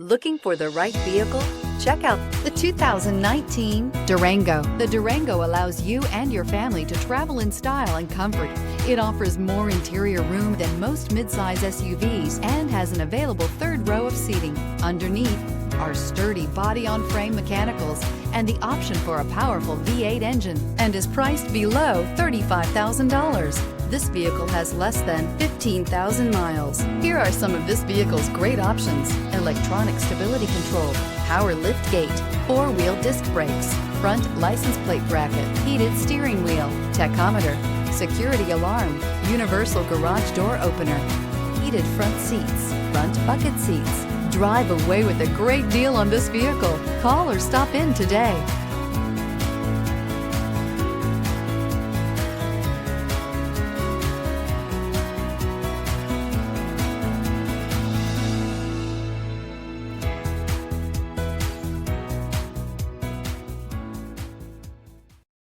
Looking for the right vehicle? Check out the 2019 Durango. The Durango allows you and your family to travel in style and comfort. It offers more interior room than most midsize SUVs and has an available third row of seating. Underneath are sturdy body-on-frame mechanicals and the option for a powerful V8 engine, and is priced below $35,000. This vehicle has less than 15,000 miles. Here are some of this vehicle's great options: electronic stability control, power lift gate, four-wheel disc brakes, front license plate bracket, heated steering wheel, tachometer, security alarm, universal garage door opener, heated front seats, front bucket seats. Drive away with a great deal on this vehicle. Call or stop in today.